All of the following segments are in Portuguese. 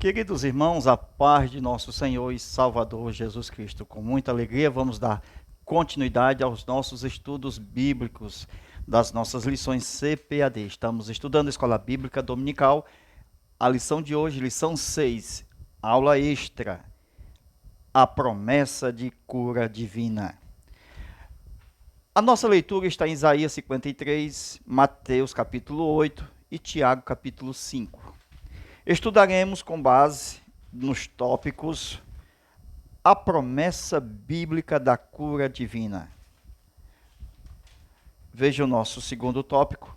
Queridos irmãos, a paz de nosso Senhor e Salvador Jesus Cristo. Com muita alegria vamos dar continuidade aos nossos estudos bíblicos das nossas lições CPAD. Estamos estudando a Escola Bíblica Dominical. A lição de hoje, lição 6, aula extra, a promessa de cura divina. A nossa leitura está em Isaías 53, Mateus capítulo 8 e Tiago capítulo 5. Estudaremos com base nos tópicos a promessa bíblica da cura divina. Veja o nosso segundo tópico,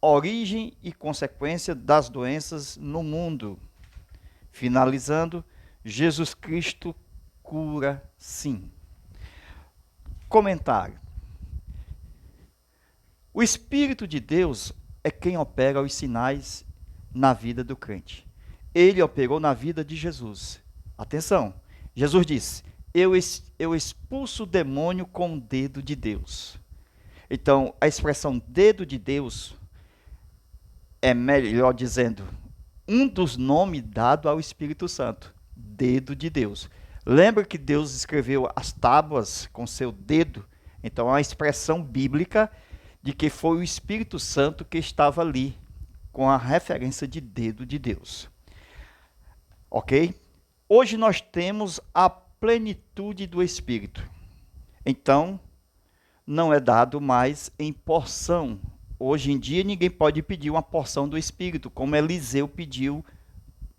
origem e consequência das doenças no mundo. Finalizando, Jesus Cristo cura sim. Comentário. O Espírito de Deus é quem opera os sinais na vida do crente. Ele operou na vida de Jesus. Atenção, Jesus disse, eu expulso o demônio com o dedo de Deus. Então, a expressão dedo de Deus é, melhor dizendo, um dos nomes dado ao Espírito Santo, dedo de Deus. Lembra que Deus escreveu as tábuas com seu dedo? Então, é uma expressão bíblica de que foi o Espírito Santo que estava ali, com a referência de dedo de Deus. Ok? Hoje nós temos a plenitude do Espírito. Então, não é dado mais em porção. Hoje em dia, ninguém pode pedir uma porção do Espírito, como Eliseu pediu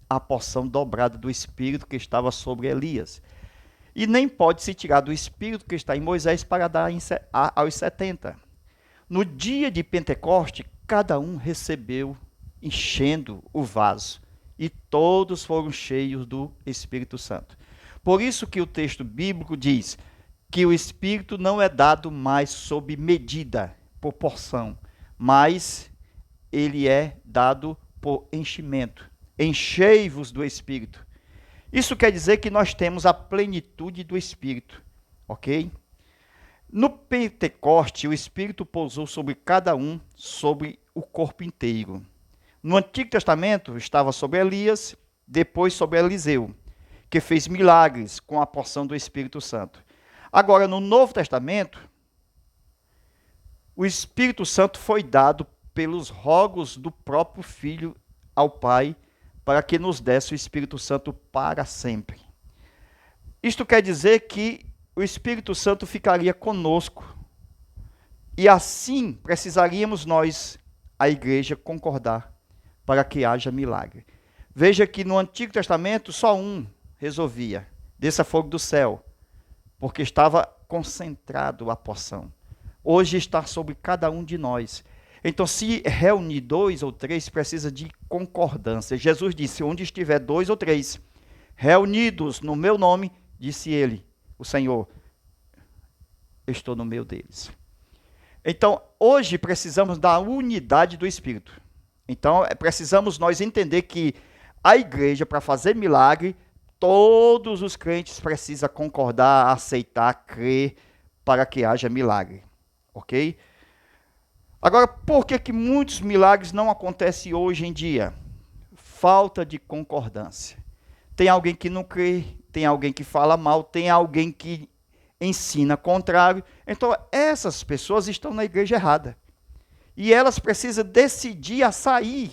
a porção dobrada do Espírito que estava sobre Elias. E nem pode se tirar do Espírito que está em Moisés para dar aos 70. No dia de Pentecoste, cada um recebeu enchendo o vaso, e todos foram cheios do Espírito Santo. Por isso que o texto bíblico diz que o Espírito não é dado mais sob medida, por porção, mas ele é dado por enchimento. Enchei-vos do Espírito. Isso quer dizer que nós temos a plenitude do Espírito, ok? No Pentecoste, o Espírito pousou sobre cada um, sobre o corpo inteiro. No Antigo Testamento estava sobre Elias, depois sobre Eliseu, que fez milagres com a porção do Espírito Santo. Agora, no Novo Testamento, o Espírito Santo foi dado pelos rogos do próprio Filho ao Pai, para que nos desse o Espírito Santo para sempre. Isto quer dizer que o Espírito Santo ficaria conosco, e assim precisaríamos nós, a igreja, concordar para que haja milagre. Veja que no Antigo Testamento só um resolvia, desça fogo do céu, porque estava concentrado a porção. Hoje está sobre cada um de nós. Então, se reunir 2 ou 3, precisa de concordância. Jesus disse, onde estiver 2 ou 3 reunidos no meu nome, disse ele, o Senhor, eu estou no meio deles. Então, hoje precisamos da unidade do Espírito. Então, precisamos nós entender que a igreja, para fazer milagre, todos os crentes precisam concordar, aceitar, crer, para que haja milagre. Ok? Agora, por que muitos milagres não acontecem hoje em dia? Falta de concordância. Tem alguém que não crê, tem alguém que fala mal, tem alguém que ensina contrário. Então, essas pessoas estão na igreja errada. E elas precisam decidir a sair.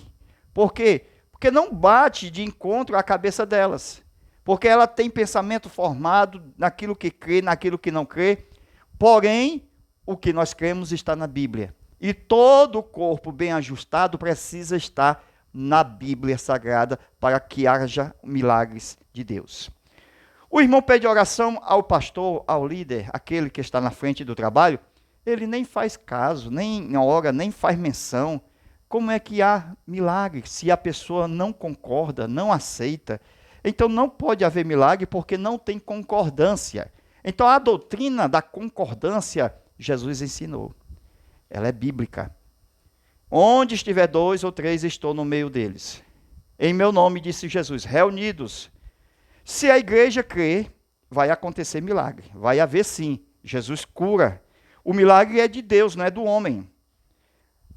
Por quê? Porque não bate de encontro à cabeça delas. Porque ela tem pensamento formado naquilo que crê, naquilo que não crê. Porém, o que nós cremos está na Bíblia. E todo o corpo bem ajustado precisa estar na Bíblia Sagrada para que haja milagres de Deus. O irmão pede oração ao pastor, ao líder, aquele que está na frente do trabalho. Ele nem faz caso, nem ora, nem faz menção. Como é que há milagre se a pessoa não concorda, não aceita? Então não pode haver milagre porque não tem concordância. Então a doutrina da concordância, Jesus ensinou. Ela é bíblica. Onde estiver 2 ou 3, estou no meio deles. Em meu nome, disse Jesus, reunidos. Se a igreja crer, vai acontecer milagre. Vai haver sim. Jesus cura. O milagre é de Deus, não é do homem.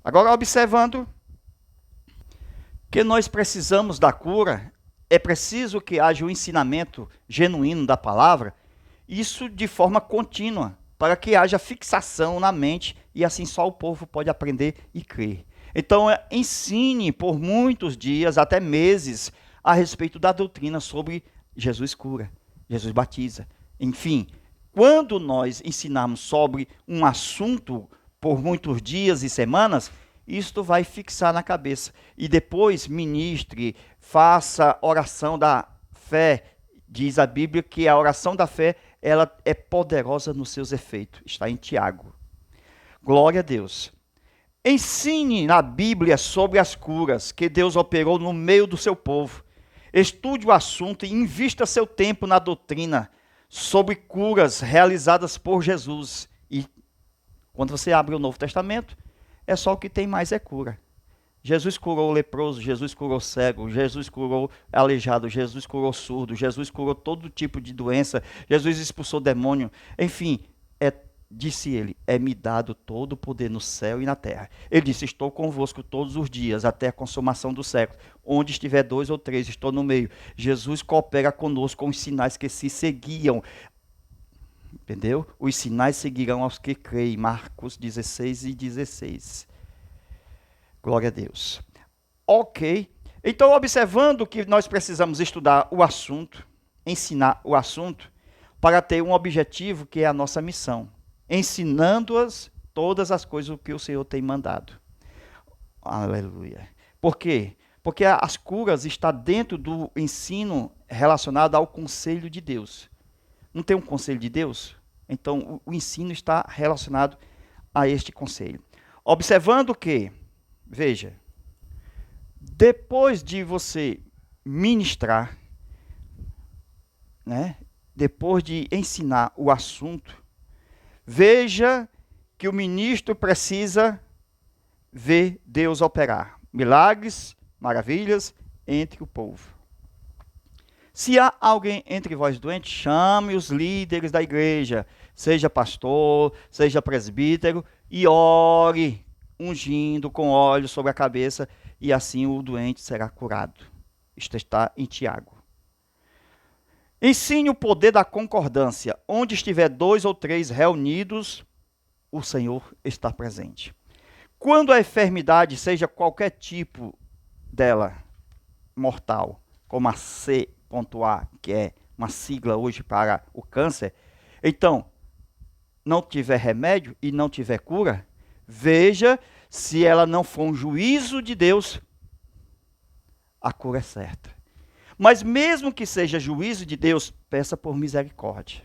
Agora, observando que nós precisamos da cura, é preciso que haja um ensinamento genuíno da palavra, isso de forma contínua, para que haja fixação na mente e assim só o povo pode aprender e crer. Então, ensine por muitos dias, até meses, a respeito da doutrina sobre Jesus cura, Jesus batiza. Enfim, quando nós ensinarmos sobre um assunto por muitos dias e semanas, isto vai fixar na cabeça. E depois ministre, faça oração da fé. Diz a Bíblia que a oração da fé ela é poderosa nos seus efeitos. Está em Tiago. Glória a Deus. Ensine na Bíblia sobre as curas que Deus operou no meio do seu povo. Estude o assunto e invista seu tempo na doutrina sobre curas realizadas por Jesus. E quando você abre o Novo Testamento, é só o que tem mais é cura. Jesus curou o leproso, Jesus curou o cego, Jesus curou aleijado, Jesus curou surdo, Jesus curou todo tipo de doença, Jesus expulsou demônio. Enfim, disse ele, é-me dado todo o poder no céu e na terra. Ele disse, estou convosco todos os dias, até a consumação do século. Onde estiver 2 ou 3, estou no meio. Jesus coopera conosco com os sinais que se seguiam. Entendeu? Os sinais seguirão aos que creem. Marcos 16 e 16. Glória a Deus. Ok. Então, observando que nós precisamos estudar o assunto, ensinar o assunto, para ter um objetivo que é a nossa missão. Ensinando-as todas as coisas que o Senhor tem mandado. Aleluia. Por quê? Porque as curas estão dentro do ensino relacionado ao conselho de Deus. Não tem um conselho de Deus? Então, o ensino está relacionado a este conselho. Observando que, veja, depois de você ministrar, né, depois de ensinar o assunto, veja que o ministro precisa ver Deus operar milagres, maravilhas entre o povo. Se há alguém entre vós doente, chame os líderes da igreja, seja pastor, seja presbítero, e ore, ungindo com óleo sobre a cabeça, e assim o doente será curado. Isto está em Tiago. Ensine o poder da concordância. Onde estiver 2 ou 3 reunidos, o Senhor está presente. Quando a enfermidade, seja qualquer tipo dela, mortal, como a C.A, que é uma sigla hoje para o câncer, então, não tiver remédio e não tiver cura, veja se ela não for um juízo de Deus, a cura é certa. Mas mesmo que seja juízo de Deus, peça por misericórdia.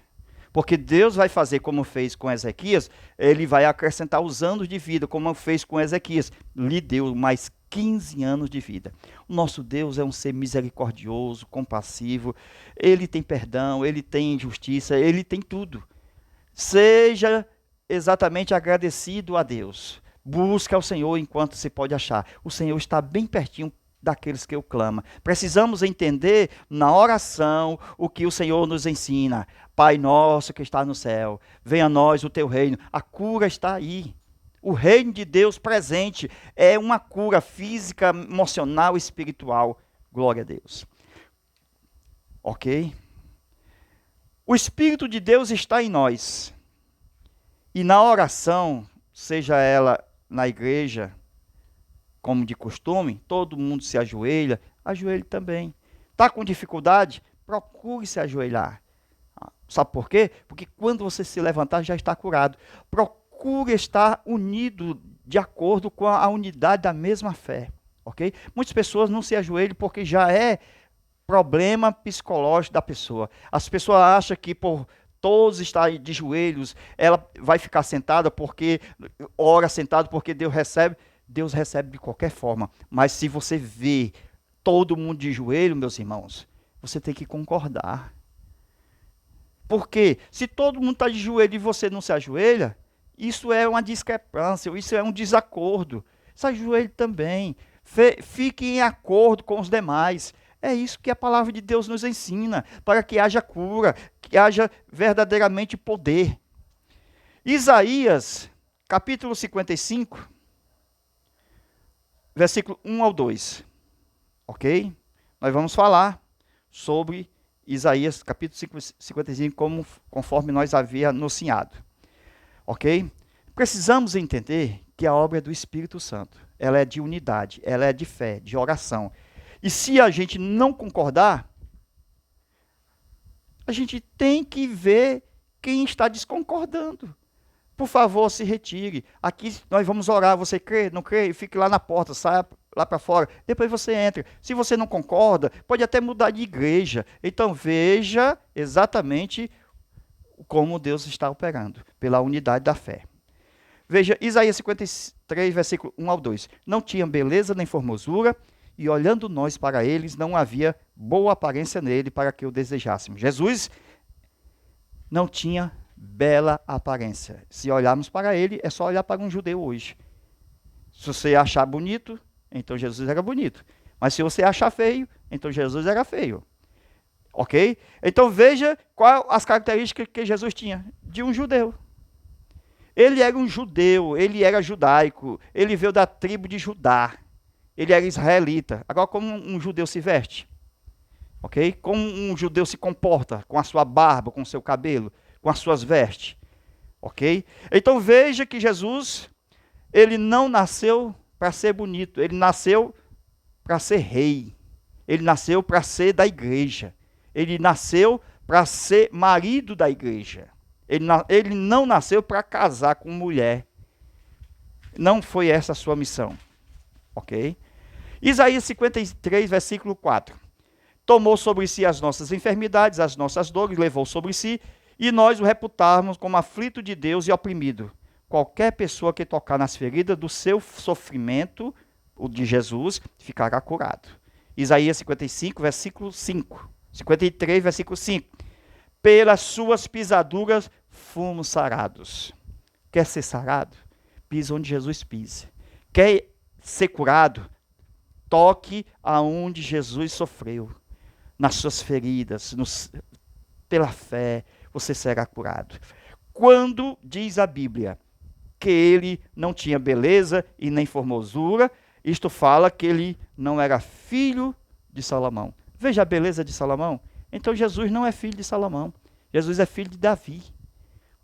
Porque Deus vai fazer como fez com Ezequias, ele vai acrescentar os anos de vida, como fez com Ezequias. Lhe deu mais 15 anos de vida. O nosso Deus é um ser misericordioso, compassivo, ele tem perdão, ele tem justiça, ele tem tudo. Seja exatamente agradecido a Deus. Busca ao Senhor enquanto se pode achar. O Senhor está bem pertinho daqueles que o clamam. Precisamos entender na oração o que o Senhor nos ensina. Pai nosso que está no céu, venha a nós o teu reino. A cura está aí. O reino de Deus presente é uma cura física, emocional e espiritual. Glória a Deus. Ok? O Espírito de Deus está em nós. E na oração, seja ela na igreja, como de costume, todo mundo se ajoelha, ajoelhe também. Está com dificuldade? Procure se ajoelhar. Sabe por quê? Porque quando você se levantar, já está curado. Procure estar unido de acordo com a unidade da mesma fé. Ok? Muitas pessoas não se ajoelham porque já é problema psicológico da pessoa. As pessoas acham que por todos estarem de joelhos, ela vai ficar sentada porque ora sentado porque Deus recebe. Deus recebe de qualquer forma, mas se você vê todo mundo de joelho, meus irmãos, você tem que concordar. Porque se todo mundo está de joelho e você não se ajoelha, isso é uma discrepância, isso é um desacordo. Se ajoelhe também, fique em acordo com os demais. É isso que a palavra de Deus nos ensina, para que haja cura, que haja verdadeiramente poder. Isaías, capítulo 55, versículo 1 ao 2. Ok? Nós vamos falar sobre Isaías capítulo 55, conforme nós havia anunciado. Ok? Precisamos entender que a obra é do Espírito Santo. Ela é de unidade, ela é de fé, de oração. E se a gente não concordar, a gente tem que ver quem está desconcordando. Por favor, se retire. Aqui nós vamos orar. Você crê? Não crê? Fique lá na porta, saia lá para fora. Depois você entra. Se você não concorda, pode até mudar de igreja. Então veja exatamente como Deus está operando, pela unidade da fé. Veja, Isaías 53, versículo 1 ao 2. Não tinham beleza nem formosura, e olhando nós para eles, não havia boa aparência nele para que o desejássemos. Jesus não tinha bela aparência. Se olharmos para ele, é só olhar para um judeu hoje. Se você achar bonito, então Jesus era bonito. Mas se você achar feio, então Jesus era feio. Ok? Então veja quais as características que Jesus tinha de um judeu. Ele era um judeu, ele era judaico, ele veio da tribo de Judá. Ele era israelita. Agora, como um judeu se veste? Ok? Como um judeu se comporta com a sua barba, com o seu cabelo, com as suas vestes? Ok? Então veja que Jesus, ele não nasceu para ser bonito, ele nasceu para ser rei. Ele nasceu para ser da igreja. Ele nasceu para ser marido da igreja. Ele não nasceu para casar com mulher. Não foi essa a sua missão. Ok? Isaías 53, versículo 4. Tomou sobre si as nossas enfermidades, as nossas dores, levou sobre si, e nós o reputávamos como aflito de Deus e oprimido. Qualquer pessoa que tocar nas feridas do seu sofrimento, o de Jesus, ficará curado. Isaías 55, versículo 5. 53, versículo 5. Pelas suas pisaduras fomos sarados. Quer ser sarado? Pisa onde Jesus pisa. Quer ser curado? Toque aonde Jesus sofreu. Nas suas feridas, pela fé, você será curado. Quando diz a Bíblia que ele não tinha beleza e nem formosura, isto fala que ele não era filho de Salomão. Veja a beleza de Salomão. Então Jesus não é filho de Salomão. Jesus é filho de Davi.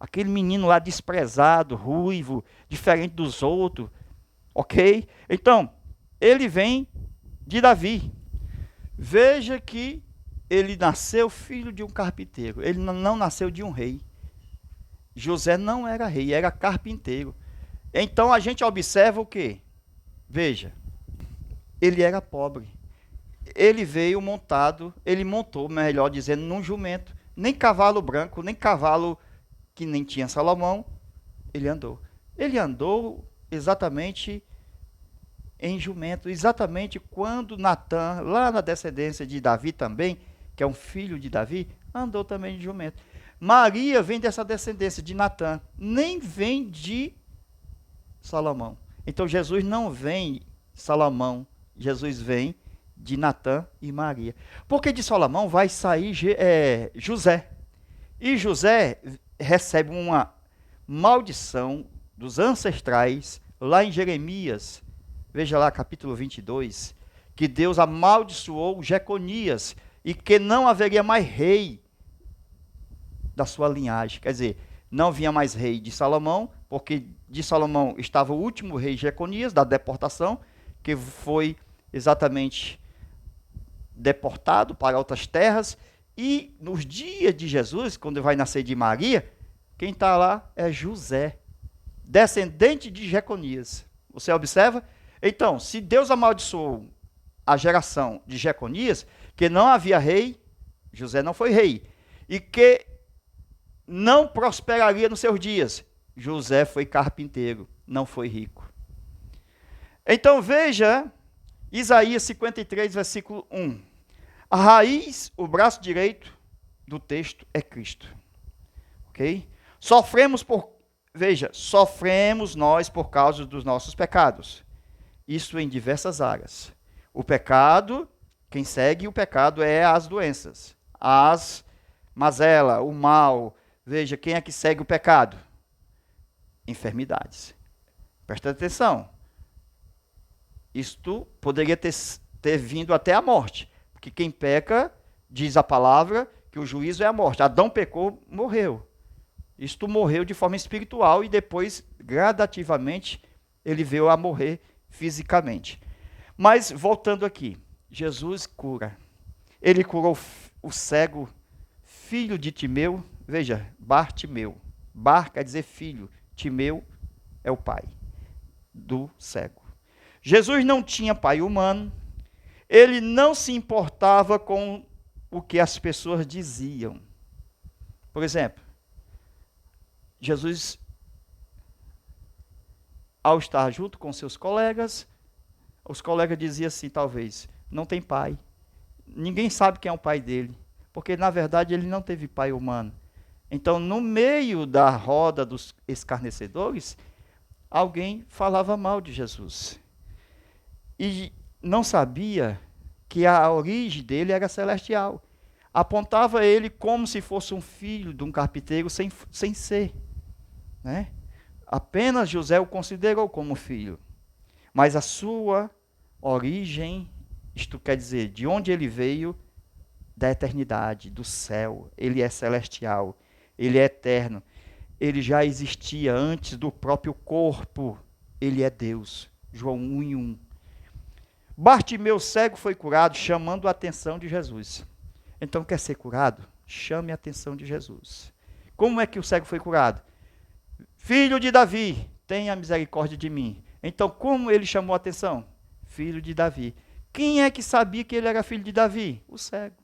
Aquele menino lá desprezado, ruivo, diferente dos outros. Ok? Então, ele vem de Davi. Veja que ele nasceu filho de um carpinteiro. Ele não nasceu de um rei. José não era rei, era carpinteiro. Então a gente observa o quê? Veja, ele era pobre. Ele veio montado, ele montou, melhor dizendo, num jumento. Nem cavalo branco, nem cavalo que nem tinha Salomão, ele andou. Ele andou exatamente em jumento, exatamente quando Natã, lá na descendência de Davi também, que é um filho de Davi, andou também de jumento. Maria vem dessa descendência de Natã, nem vem de Salomão. Então Jesus não vem Salomão, Jesus vem de Natã e Maria. Porque de Salomão vai sair José. E José recebe uma maldição dos ancestrais, lá em Jeremias, veja lá capítulo 22, que Deus amaldiçoou Jeconias e que não haveria mais rei da sua linhagem. Quer dizer, não vinha mais rei de Salomão, porque de Salomão estava o último rei Jeconias, da deportação, que foi exatamente deportado para outras terras. E nos dias de Jesus, quando vai nascer de Maria, quem está lá é José, descendente de Jeconias. Você observa? Então, se Deus amaldiçoou a geração de Jeconias, que não havia rei, José não foi rei, e que não prosperaria nos seus dias, José foi carpinteiro, não foi rico. Então veja, Isaías 53, versículo 1. A raiz, o braço direito do texto é Cristo. Ok? Sofremos nós por causa dos nossos pecados. Isso em diversas áreas. O pecado, quem segue o pecado é as doenças, as mazela, o mal. Veja, quem é que segue o pecado? Enfermidades. Presta atenção. Isto poderia ter vindo até a morte. Porque quem peca Diz a palavra que o juízo é a morte. Adão pecou, morreu. Isto morreu de forma espiritual e depois, gradativamente, ele veio a morrer fisicamente. Mas, voltando aqui, Jesus cura. Ele curou o cego, filho de Timeu. Veja, Bartimeu. Bar quer dizer filho. Timeu é o pai do cego. Jesus não tinha pai humano. Ele não se importava com o que as pessoas diziam. Por exemplo, Jesus, ao estar junto com seus colegas, os colegas diziam assim, talvez, não tem pai. Ninguém sabe quem é o pai dele, porque na verdade ele não teve pai humano. Então, no meio da roda dos escarnecedores, alguém falava mal de Jesus. E não sabia que a origem dele era celestial. Apontava ele como se fosse um filho de um carpinteiro sem ser. Né? Apenas José o considerou como filho. Mas a sua origem, isto quer dizer, de onde ele veio, da eternidade, do céu. Ele é celestial, ele é eterno. Ele já existia antes do próprio corpo. Ele é Deus. João 1:1. Bartimeu cego foi curado, chamando a atenção de Jesus. Então, quer ser curado? Chame a atenção de Jesus. Como é que o cego foi curado? Filho de Davi, tenha misericórdia de mim. Então, como ele chamou a atenção? Filho de Davi. Quem é que sabia que ele era filho de Davi? O cego.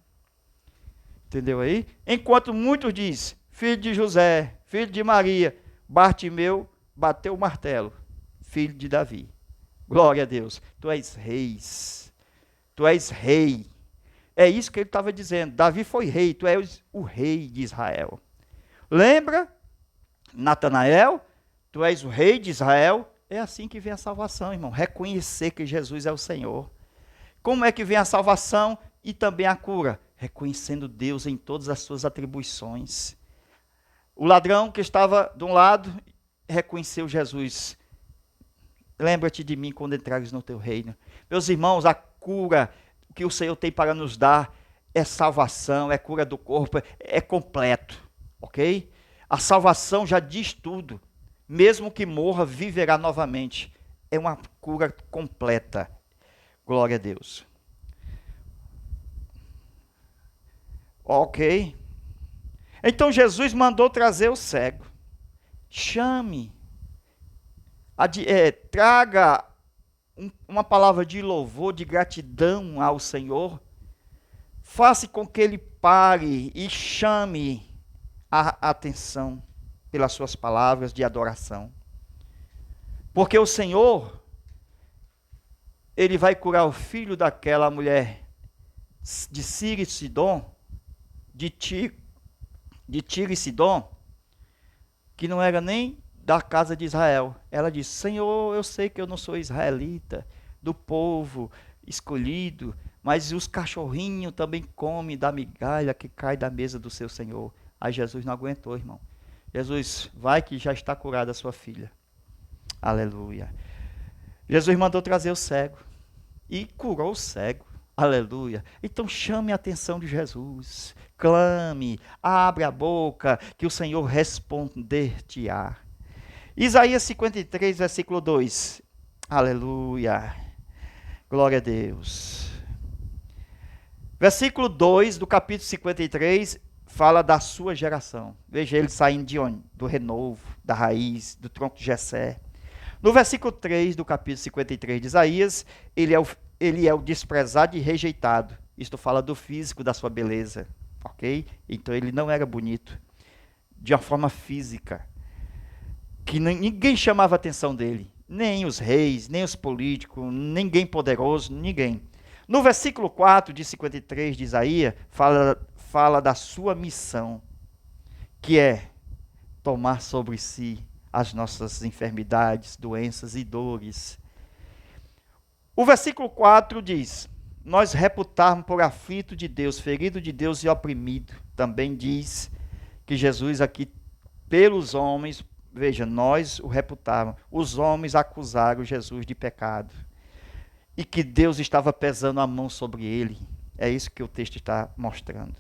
Entendeu aí? Enquanto muitos dizem, filho de José, filho de Maria, Bartimeu bateu o martelo, filho de Davi. Glória a Deus. Tu és reis. Tu és rei. É isso que ele estava dizendo. Davi foi rei. Tu és o rei de Israel. Lembra? Natanael? Tu és o rei de Israel. É assim que vem a salvação, irmão. Reconhecer que Jesus é o Senhor. Como é que vem a salvação e também a cura? Reconhecendo Deus em todas as suas atribuições. O ladrão que estava de um lado reconheceu Jesus. Lembra-te de mim quando entrares no teu reino. Meus irmãos, a cura que o Senhor tem para nos dar é salvação, é cura do corpo, é completo, ok? A salvação já diz tudo. Mesmo que morra, viverá novamente. É uma cura completa. Glória a Deus. Ok. Então Jesus mandou trazer o cego. Chame. Traga uma palavra de louvor, de gratidão ao Senhor. Faça com que ele pare e chame a atenção pelas suas palavras de adoração. Porque o Senhor, ele vai curar o filho daquela mulher de Tiro e Sidom, de Tiro e Sidom, que não era nem da casa de Israel. Ela disse, Senhor, eu sei que eu não sou israelita, do povo escolhido, mas os cachorrinhos também comem da migalha que cai da mesa do seu Senhor. Aí Jesus não aguentou, irmão. Jesus, vai que já está curada a sua filha. Aleluia. Jesus mandou trazer o cego e curou o cego. Aleluia. Então chame a atenção de Jesus. Clame, abre a boca, que o Senhor responder-te-á. Isaías 53, versículo 2. Aleluia. Glória a Deus. Versículo 2 do capítulo 53 fala da sua geração. Veja ele saindo de onde? Do renovo, da raiz, do tronco de Jessé. No versículo 3 do capítulo 53 de Isaías, ele é o desprezado e rejeitado. Isto fala do físico, da sua beleza. Ok? Então ele não era bonito. De uma forma física. Que ninguém chamava a atenção dele. Nem os reis, nem os políticos, ninguém poderoso, ninguém. No versículo 4 de 53 de Isaías, fala da sua missão, que é tomar sobre si as nossas enfermidades, doenças e dores. O versículo 4 diz, nós reputarmos por aflito de Deus, ferido de Deus e oprimido. Também diz que Jesus aqui, pelos homens, veja, nós o reputávamos, os homens acusaram Jesus de pecado. E que Deus estava pesando a mão sobre ele. É isso que o texto está mostrando.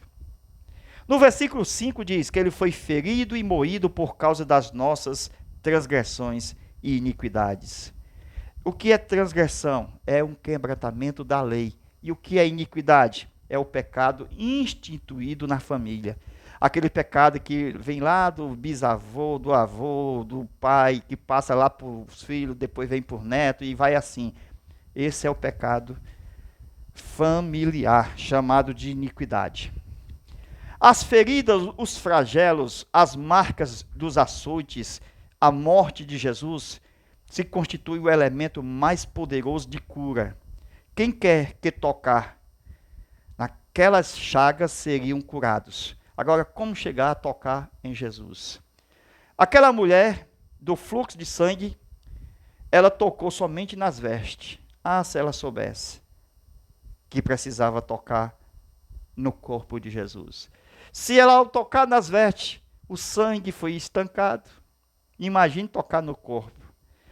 No versículo 5 diz que ele foi ferido e moído por causa das nossas transgressões e iniquidades. O que é transgressão? É um quebrantamento da lei. E o que é iniquidade? É o pecado instituído na família. Aquele pecado que vem lá do bisavô, do avô, do pai, que passa lá para os filhos, depois vem por neto e vai assim. Esse é o pecado familiar, chamado de iniquidade. As feridas, os flagelos, as marcas dos açoites, a morte de Jesus, se constitui o elemento mais poderoso de cura. Quem quer que tocar naquelas chagas seriam curados. Agora, como chegar a tocar em Jesus? Aquela mulher do fluxo de sangue, ela tocou somente nas vestes. Ah, se ela soubesse que precisava tocar no corpo de Jesus. Se ela, ao tocar nas vestes, o sangue foi estancado, imagine tocar no corpo.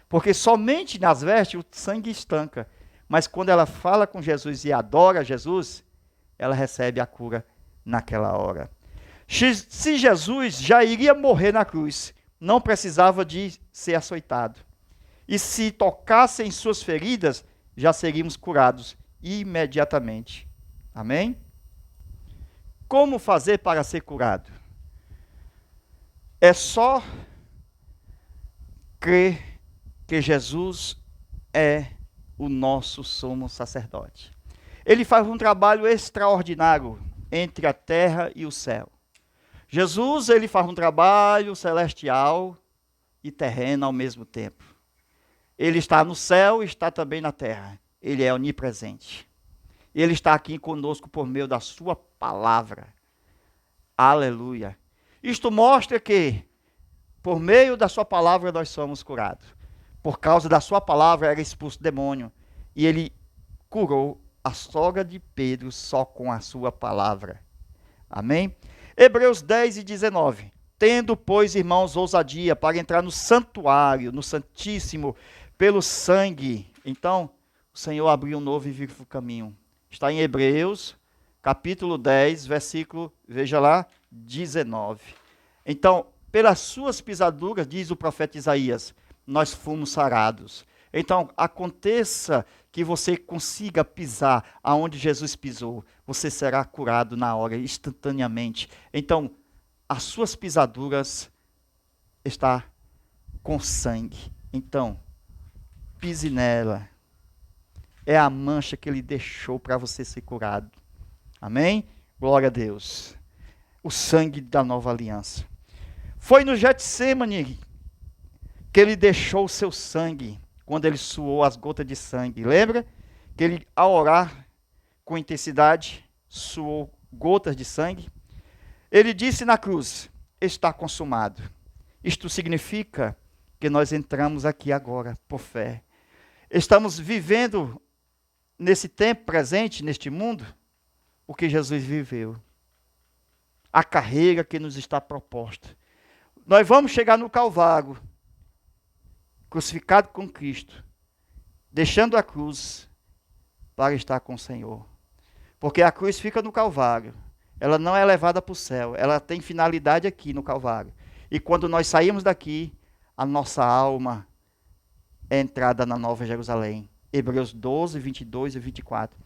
Porque somente nas vestes o sangue estanca. Mas quando ela fala com Jesus e adora Jesus, ela recebe a cura naquela hora. Se Jesus já iria morrer na cruz, não precisava de ser açoitado. E se tocasse em suas feridas, já seríamos curados imediatamente. Amém? Como fazer para ser curado? É só crer que Jesus é o nosso sumo sacerdote. Ele faz um trabalho extraordinário entre a terra e o céu. Jesus, ele faz um trabalho celestial e terreno ao mesmo tempo. Ele está no céu e está também na terra. Ele é onipresente. Ele está aqui conosco por meio da sua palavra. Aleluia. Isto mostra que, por meio da sua palavra, nós somos curados. Por causa da sua palavra, era expulso o demônio. E ele curou a sogra de Pedro só com a sua palavra. Amém? Hebreus 10 e 19. Tendo, pois, irmãos, ousadia para entrar no santuário, no santíssimo, pelo sangue. Então, o Senhor abriu um novo e vivo caminho. Está em Hebreus, capítulo 10, versículo, veja lá, 19. Então, pelas suas pisaduras, diz o profeta Isaías, nós fomos sarados. Então, aconteça que você consiga pisar aonde Jesus pisou, você será curado na hora, instantaneamente. Então, as suas pisaduras estão com sangue. Então, pise nela. É a mancha que ele deixou para você ser curado. Amém? Glória a Deus. O sangue da nova aliança. Foi no Getsêmani que ele deixou o seu sangue, quando ele suou as gotas de sangue. Lembra? Que ele, ao orar com intensidade, suou gotas de sangue. Ele disse na cruz, está consumado. Isto significa que nós entramos aqui agora, por fé. Estamos vivendo, nesse tempo presente, neste mundo, o que Jesus viveu. A carreira que nos está proposta. Nós vamos chegar no Calvário, crucificado com Cristo, deixando a cruz para estar com o Senhor. Porque a cruz fica no Calvário. Ela não é levada para o céu. Ela tem finalidade aqui no Calvário. E quando nós saímos daqui, a nossa alma é entrada na Nova Jerusalém. Hebreus 12, 22 e 24.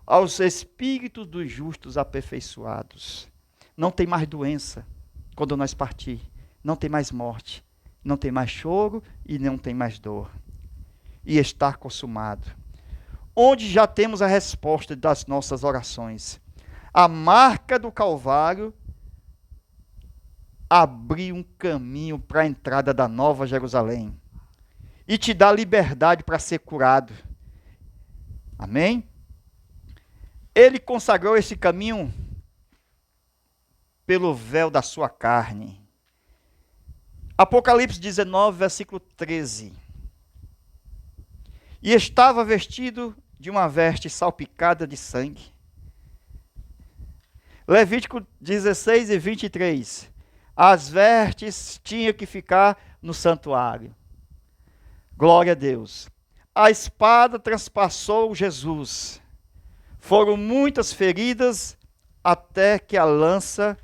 Aos espíritos dos justos aperfeiçoados. Não tem mais doença quando nós partir. Não tem mais morte. Não tem mais choro e não tem mais dor. E está consumado. Onde já temos a resposta das nossas orações. A marca do Calvário abriu um caminho para a entrada da Nova Jerusalém. E te dá liberdade para ser curado. Amém? Ele consagrou esse caminho pelo véu da sua carne. Apocalipse 19, versículo 13. E estava vestido de uma veste salpicada de sangue. Levítico 16 e 23. As vestes tinham que ficar no santuário. Glória a Deus. A espada transpassou Jesus. Foram muitas feridas até que a lança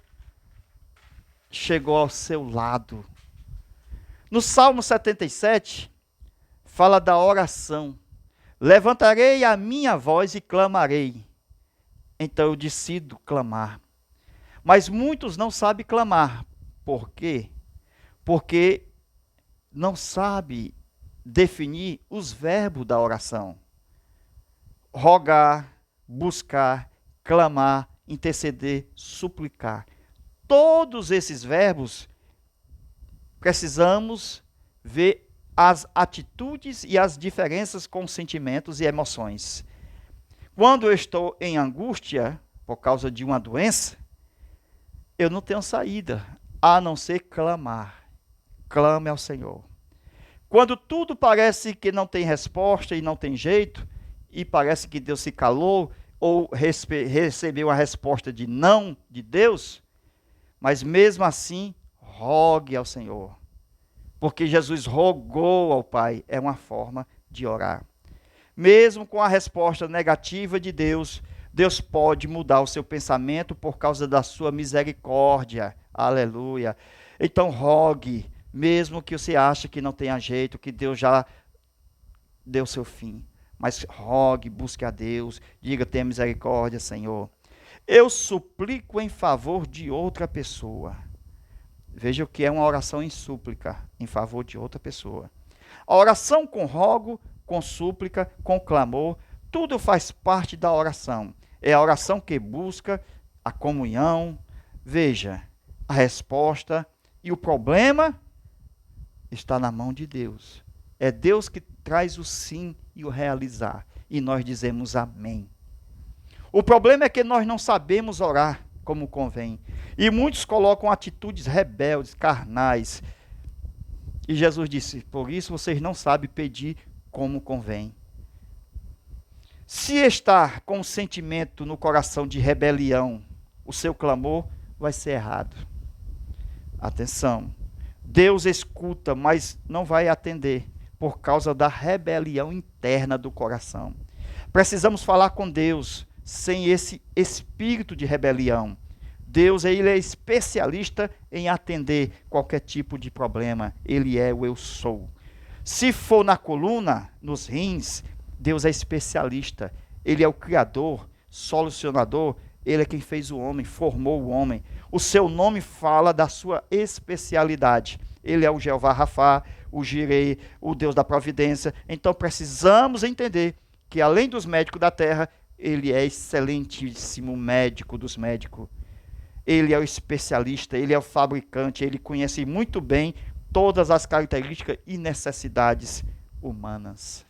chegou ao seu lado. No Salmo 77, fala da oração. Levantarei a minha voz e clamarei. Então eu decido clamar. Mas muitos não sabem clamar. Por quê? Porque não sabem definir os verbos da oração. Rogar, buscar, clamar, interceder, suplicar. Todos esses verbos, precisamos ver as atitudes e as diferenças com sentimentos e emoções. Quando eu estou em angústia, por causa de uma doença, eu não tenho saída, a não ser clamar. Clame ao Senhor. Quando tudo parece que não tem resposta e não tem jeito, e parece que Deus se calou, ou recebeu a resposta de não de Deus, mas mesmo assim, rogue ao Senhor. Porque Jesus rogou ao Pai, é uma forma de orar. Mesmo com a resposta negativa de Deus, Deus pode mudar o seu pensamento por causa da sua misericórdia. Aleluia. Então rogue, mesmo que você ache que não tenha jeito, que Deus já deu seu fim. Mas rogue, busque a Deus, diga, tenha misericórdia, Senhor. Eu suplico em favor de outra pessoa. Veja o que é uma oração em súplica, em favor de outra pessoa. A oração com rogo, com súplica, com clamor, tudo faz parte da oração. É a oração que busca a comunhão. Veja, a resposta e o problema está na mão de Deus. É Deus que traz o sim e o realizar. E nós dizemos amém. O problema é que nós não sabemos orar como convém. E muitos colocam atitudes rebeldes, carnais. E Jesus disse, por isso vocês não sabem pedir como convém. Se está com um sentimento no coração de rebelião, o seu clamor vai ser errado. Atenção. Deus escuta, mas não vai atender, por causa da rebelião interna do coração. Precisamos falar com Deus sem esse espírito de rebelião. Deus, ele é especialista em atender qualquer tipo de problema. Ele é o eu sou. Se for na coluna, nos rins, Deus é especialista. Ele é o criador, solucionador. Ele é quem fez o homem, formou o homem. O seu nome fala da sua especialidade. Ele é o Jeová Rafá, o Jirei, o Deus da providência. Então precisamos entender que além dos médicos da terra, ele é excelentíssimo médico dos médicos. Ele é o especialista, ele é o fabricante, ele conhece muito bem todas as características e necessidades humanas.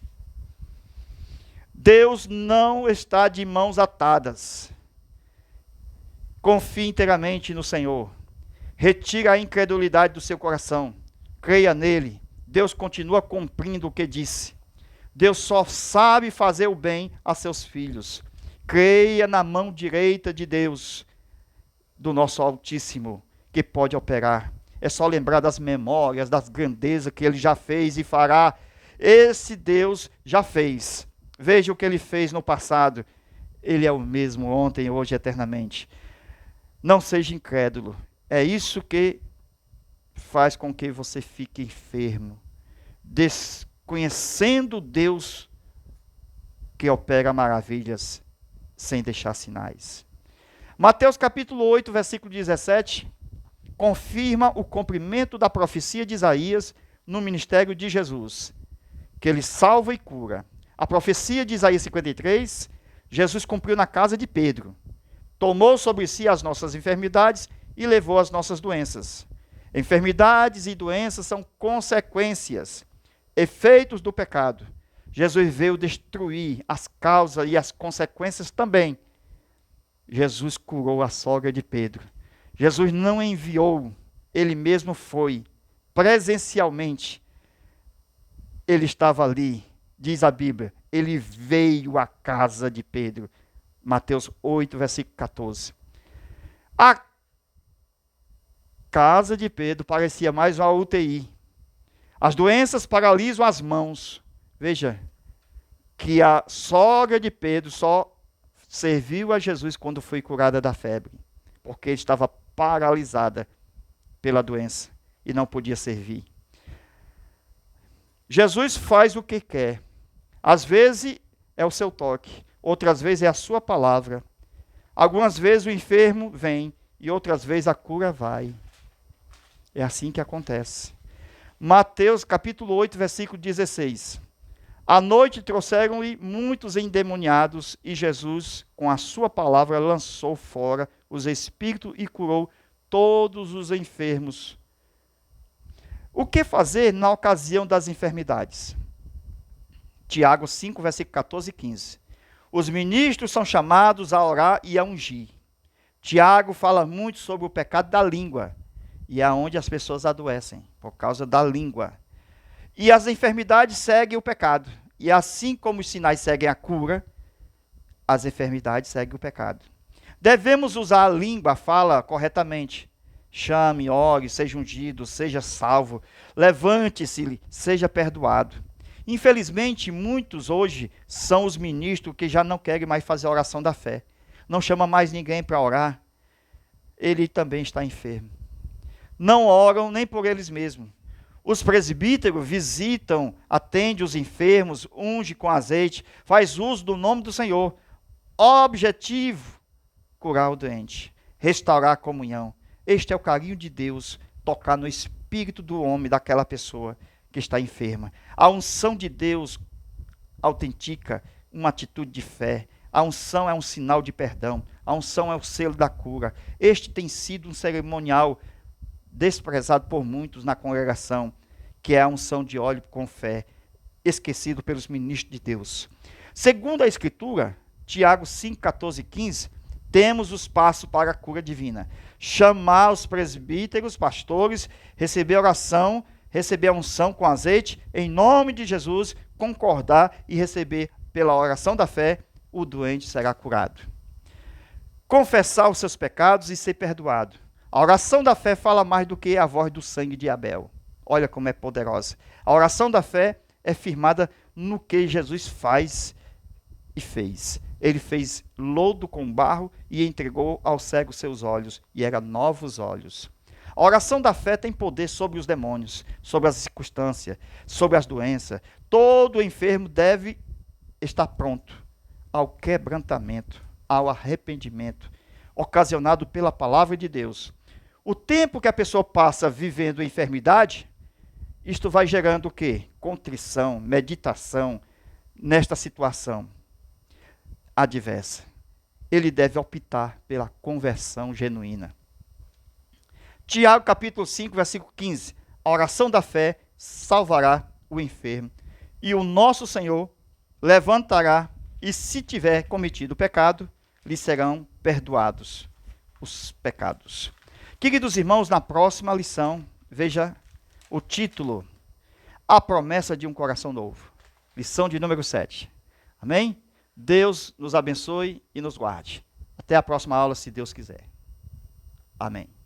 Deus não está de mãos atadas. Confie inteiramente no Senhor. Retira a incredulidade do seu coração. Creia nele. Deus continua cumprindo o que disse. Deus só sabe fazer o bem a seus filhos. Creia na mão direita de Deus, do nosso Altíssimo, que pode operar. É só lembrar das memórias, das grandezas que ele já fez e fará. Esse Deus já fez. Veja o que ele fez no passado. Ele é o mesmo ontem, hoje, eternamente. Não seja incrédulo. É isso que faz com que você fique enfermo. Desconhecendo Deus que opera maravilhas sem deixar sinais. Mateus capítulo 8, versículo 17, confirma o cumprimento da profecia de Isaías no ministério de Jesus, que ele salva e cura. A profecia de Isaías 53, Jesus cumpriu na casa de Pedro. Tomou sobre si as nossas enfermidades e levou as nossas doenças. Enfermidades e doenças são consequências, efeitos do pecado. Jesus veio destruir as causas e as consequências também. Jesus curou a sogra de Pedro. Jesus não enviou, ele mesmo foi, presencialmente. Ele estava ali, diz a Bíblia, ele veio à casa de Pedro. Mateus 8, versículo 14. A casa de Pedro parecia mais uma UTI. As doenças paralisam as mãos. Veja, que a sogra de Pedro só serviu a Jesus quando foi curada da febre, porque estava paralisada pela doença e não podia servir. Jesus faz o que quer. Às vezes é o seu toque, outras vezes é a sua palavra. Algumas vezes o enfermo vem e outras vezes a cura vai. É assim que acontece. Mateus capítulo 8, versículo 16. À noite trouxeram-lhe muitos endemoniados e Jesus, com a sua palavra, lançou fora os espíritos e curou todos os enfermos. O que fazer na ocasião das enfermidades? Tiago 5, versículo 14 e 15. Os ministros são chamados a orar e a ungir. Tiago fala muito sobre o pecado da língua, e é onde as pessoas adoecem, por causa da língua. E as enfermidades seguem o pecado. E assim como os sinais seguem a cura, as enfermidades seguem o pecado. Devemos usar a língua, a fala corretamente. Chame, ore, seja ungido, seja salvo. Levante-se, seja perdoado. Infelizmente, muitos hoje são os ministros que já não querem mais fazer a oração da fé. Não chama mais ninguém para orar. Ele também está enfermo. Não oram nem por eles mesmos. Os presbíteros visitam, atendem os enfermos, unge com azeite, faz uso do nome do Senhor. Objetivo, curar o doente, restaurar a comunhão. Este é o carinho de Deus, tocar no espírito do homem, daquela pessoa que está enferma. A unção de Deus autentica uma atitude de fé. A unção é um sinal de perdão. A unção é o selo da cura. Este tem sido um cerimonial desprezado por muitos na congregação, que é a unção de óleo com fé, esquecido pelos ministros de Deus. Segundo a Escritura, Tiago 5, 14 e 15, temos os passos para a cura divina. Chamar os presbíteros, pastores, receber a oração, receber a unção com azeite, em nome de Jesus, concordar e receber pela oração da fé, o doente será curado. Confessar os seus pecados e ser perdoado. A oração da fé fala mais do que a voz do sangue de Abel. Olha como é poderosa. A oração da fé é firmada no que Jesus faz e fez. Ele fez lodo com barro e entregou ao cego seus olhos, e eram novos olhos. A oração da fé tem poder sobre os demônios, sobre as circunstâncias, sobre as doenças. Todo enfermo deve estar pronto ao quebrantamento, ao arrependimento, ocasionado pela palavra de Deus. O tempo que a pessoa passa vivendo enfermidade, isto vai gerando o quê? Contrição, meditação nesta situação adversa. Ele deve optar pela conversão genuína. Tiago capítulo 5, versículo 15. A oração da fé salvará o enfermo, e o nosso Senhor levantará, e se tiver cometido pecado, lhe serão perdoados os pecados. Queridos irmãos, na próxima lição, veja o título: A promessa de um coração novo. Lição de número 7. Amém? Deus nos abençoe e nos guarde. Até a próxima aula, se Deus quiser. Amém.